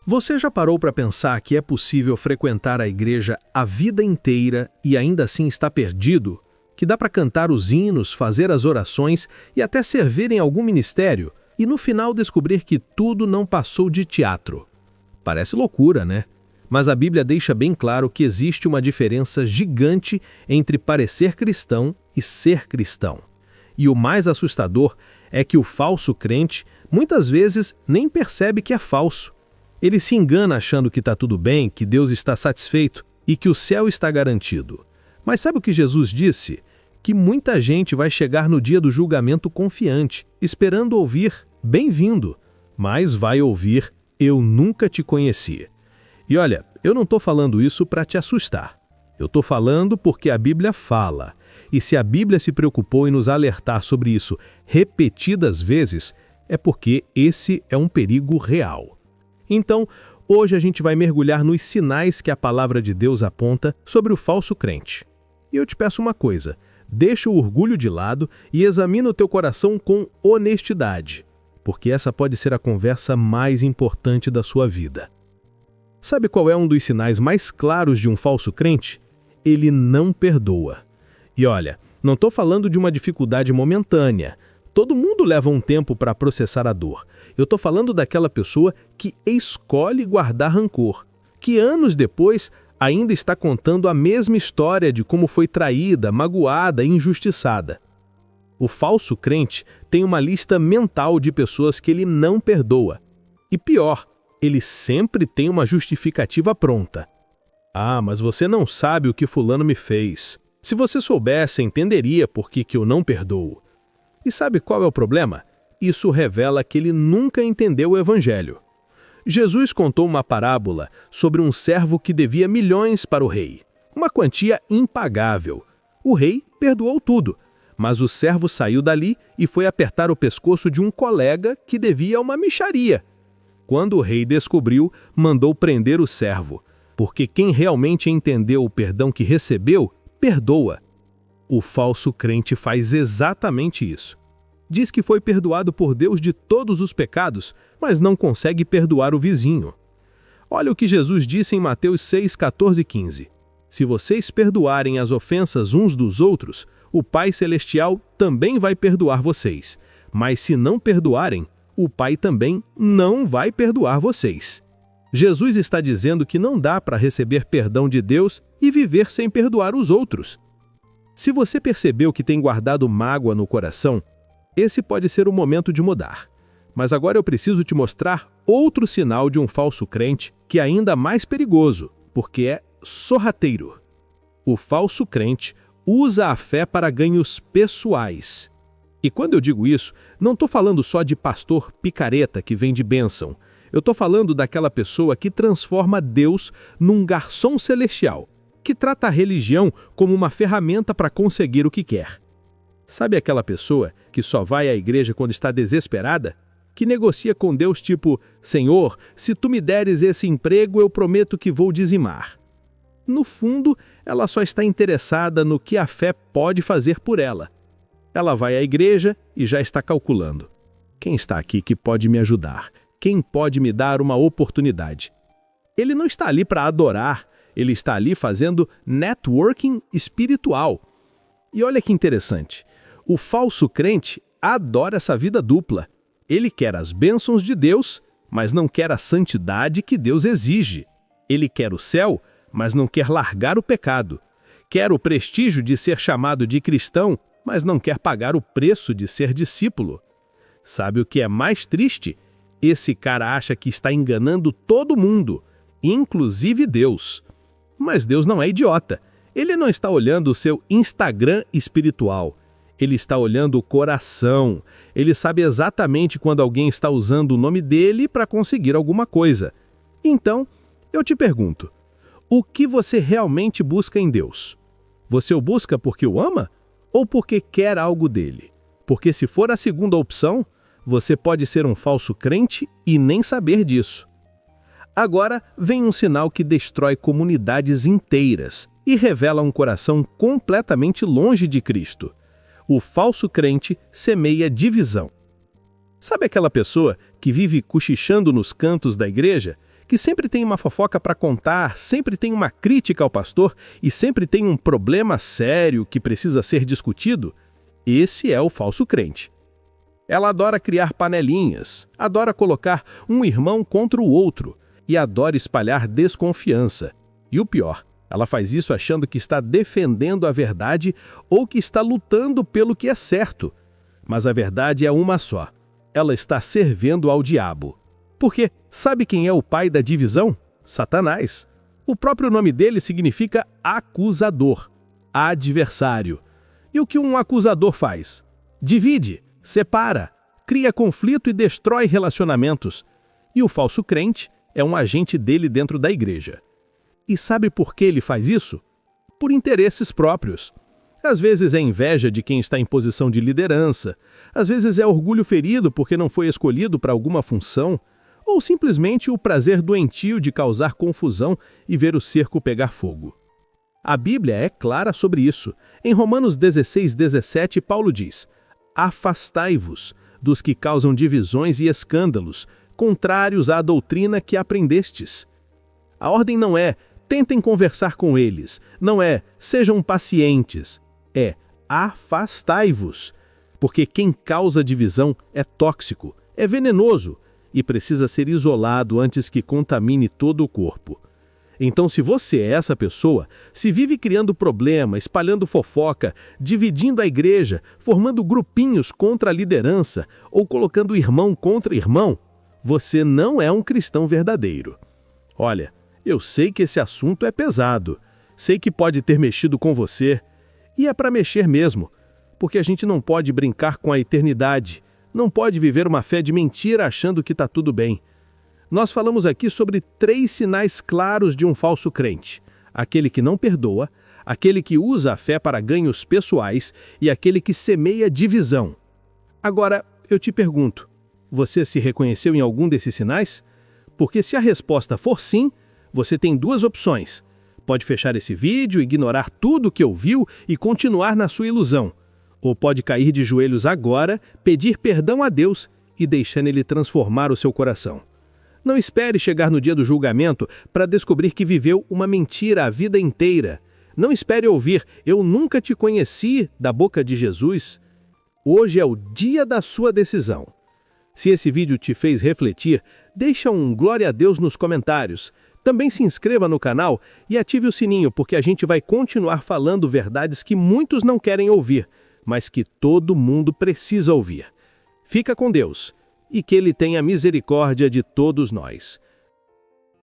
Você já parou para pensar que é possível frequentar a igreja a vida inteira e ainda assim estar perdido? Que dá para cantar os hinos, fazer as orações e até servir em algum ministério e no final descobrir que tudo não passou de teatro? Parece loucura, né? Mas a Bíblia deixa bem claro que existe uma diferença gigante entre parecer cristão e ser cristão. E o mais assustador é que o falso crente muitas vezes nem percebe que é falso. Ele se engana achando que está tudo bem, que Deus está satisfeito e que o céu está garantido. Mas sabe o que Jesus disse? Que muita gente vai chegar no dia do julgamento confiante, esperando ouvir "bem-vindo", mas vai ouvir "eu nunca te conheci". E olha, eu não estou falando isso para te assustar. Eu estou falando porque a Bíblia fala. E se a Bíblia se preocupou em nos alertar sobre isso repetidas vezes, é porque esse é um perigo real. Então, hoje a gente vai mergulhar nos sinais que a palavra de Deus aponta sobre o falso crente. E eu te peço uma coisa, deixa o orgulho de lado e examina o teu coração com honestidade, porque essa pode ser a conversa mais importante da sua vida. Sabe qual é um dos sinais mais claros de um falso crente? Ele não perdoa. E olha, não estou falando de uma dificuldade momentânea. Todo mundo leva um tempo para processar a dor. Eu estou falando daquela pessoa que escolhe guardar rancor, que anos depois ainda está contando a mesma história de como foi traída, magoada e injustiçada. O falso crente tem uma lista mental de pessoas que ele não perdoa. E pior, ele sempre tem uma justificativa pronta. Ah, mas você não sabe o que fulano me fez. Se você soubesse, entenderia por que eu não perdoo. E sabe qual é o problema? Isso revela que ele nunca entendeu o Evangelho. Jesus contou uma parábola sobre um servo que devia milhões para o rei, uma quantia impagável. O rei perdoou tudo, mas o servo saiu dali e foi apertar o pescoço de um colega que devia uma mixaria. Quando o rei descobriu, mandou prender o servo, porque quem realmente entendeu o perdão que recebeu, perdoa. O falso crente faz exatamente isso. Diz que foi perdoado por Deus de todos os pecados, mas não consegue perdoar o vizinho. Olha o que Jesus disse em Mateus 6, 14 e 15. Se vocês perdoarem as ofensas uns dos outros, o Pai Celestial também vai perdoar vocês. Mas se não perdoarem, o Pai também não vai perdoar vocês. Jesus está dizendo que não dá para receber perdão de Deus e viver sem perdoar os outros. Se você percebeu que tem guardado mágoa no coração, esse pode ser o momento de mudar. Mas agora eu preciso te mostrar outro sinal de um falso crente que é ainda mais perigoso, porque é sorrateiro. O falso crente usa a fé para ganhos pessoais. E quando eu digo isso, não estou falando só de pastor picareta que vende bênção. Eu estou falando daquela pessoa que transforma Deus num garçom celestial, que trata a religião como uma ferramenta para conseguir o que quer. Sabe aquela pessoa que só vai à igreja quando está desesperada? Que negocia com Deus tipo, Senhor, se tu me deres esse emprego, eu prometo que vou dizimar. No fundo, ela só está interessada no que a fé pode fazer por ela. Ela vai à igreja e já está calculando. Quem está aqui que pode me ajudar? Quem pode me dar uma oportunidade? Ele não está ali para adorar, ele está ali fazendo networking espiritual. E olha que interessante, o falso crente adora essa vida dupla. Ele quer as bênçãos de Deus, mas não quer a santidade que Deus exige. Ele quer o céu, mas não quer largar o pecado. Quer o prestígio de ser chamado de cristão, mas não quer pagar o preço de ser discípulo. Sabe o que é mais triste? Esse cara acha que está enganando todo mundo, inclusive Deus. Mas Deus não é idiota. Ele não está olhando o seu Instagram espiritual. Ele está olhando o coração. Ele sabe exatamente quando alguém está usando o nome dele para conseguir alguma coisa. Então, eu te pergunto, o que você realmente busca em Deus? Você o busca porque o ama ou porque quer algo dele? Porque se for a segunda opção, você pode ser um falso crente e nem saber disso. Agora vem um sinal que destrói comunidades inteiras e revela um coração completamente longe de Cristo. O falso crente semeia divisão. Sabe aquela pessoa que vive cochichando nos cantos da igreja, que sempre tem uma fofoca para contar, sempre tem uma crítica ao pastor e sempre tem um problema sério que precisa ser discutido, esse é o falso crente. Ela adora criar panelinhas, adora colocar um irmão contra o outro e adora espalhar desconfiança. E o pior, ela faz isso achando que está defendendo a verdade ou que está lutando pelo que é certo. Mas a verdade é uma só. Ela está servindo ao diabo. Porque sabe quem é o pai da divisão? Satanás. O próprio nome dele significa acusador, adversário. E o que um acusador faz? Divide, separa, cria conflito e destrói relacionamentos. E o falso crente é um agente dele dentro da igreja. E sabe por que ele faz isso? Por interesses próprios. Às vezes é inveja de quem está em posição de liderança, às vezes é orgulho ferido porque não foi escolhido para alguma função, ou simplesmente o prazer doentio de causar confusão e ver o cerco pegar fogo. A Bíblia é clara sobre isso. Em Romanos 16:17, Paulo diz: afastai-vos dos que causam divisões e escândalos, contrários à doutrina que aprendestes. A ordem não é tentem conversar com eles, não é sejam pacientes, é afastai-vos, porque quem causa divisão é tóxico, é venenoso e precisa ser isolado antes que contamine todo o corpo. Então, se você é essa pessoa, se vive criando problema, espalhando fofoca, dividindo a igreja, formando grupinhos contra a liderança ou colocando irmão contra irmão, você não é um cristão verdadeiro. Olha, eu sei que esse assunto é pesado, sei que pode ter mexido com você, e é para mexer mesmo, porque a gente não pode brincar com a eternidade, não pode viver uma fé de mentira achando que está tudo bem. Nós falamos aqui sobre 3 sinais claros de um falso crente: aquele que não perdoa, aquele que usa a fé para ganhos pessoais e aquele que semeia divisão. Agora, eu te pergunto, você se reconheceu em algum desses sinais? Porque se a resposta for sim, você tem 2 opções. Pode fechar esse vídeo, ignorar tudo que ouviu e continuar na sua ilusão. Ou pode cair de joelhos agora, pedir perdão a Deus e deixar Ele transformar o seu coração. Não espere chegar no dia do julgamento para descobrir que viveu uma mentira a vida inteira. Não espere ouvir "eu nunca te conheci" da boca de Jesus. Hoje é o dia da sua decisão. Se esse vídeo te fez refletir, deixa um glória a Deus nos comentários. Também se inscreva no canal e ative o sininho, porque a gente vai continuar falando verdades que muitos não querem ouvir, mas que todo mundo precisa ouvir. Fica com Deus e que Ele tenha misericórdia de todos nós.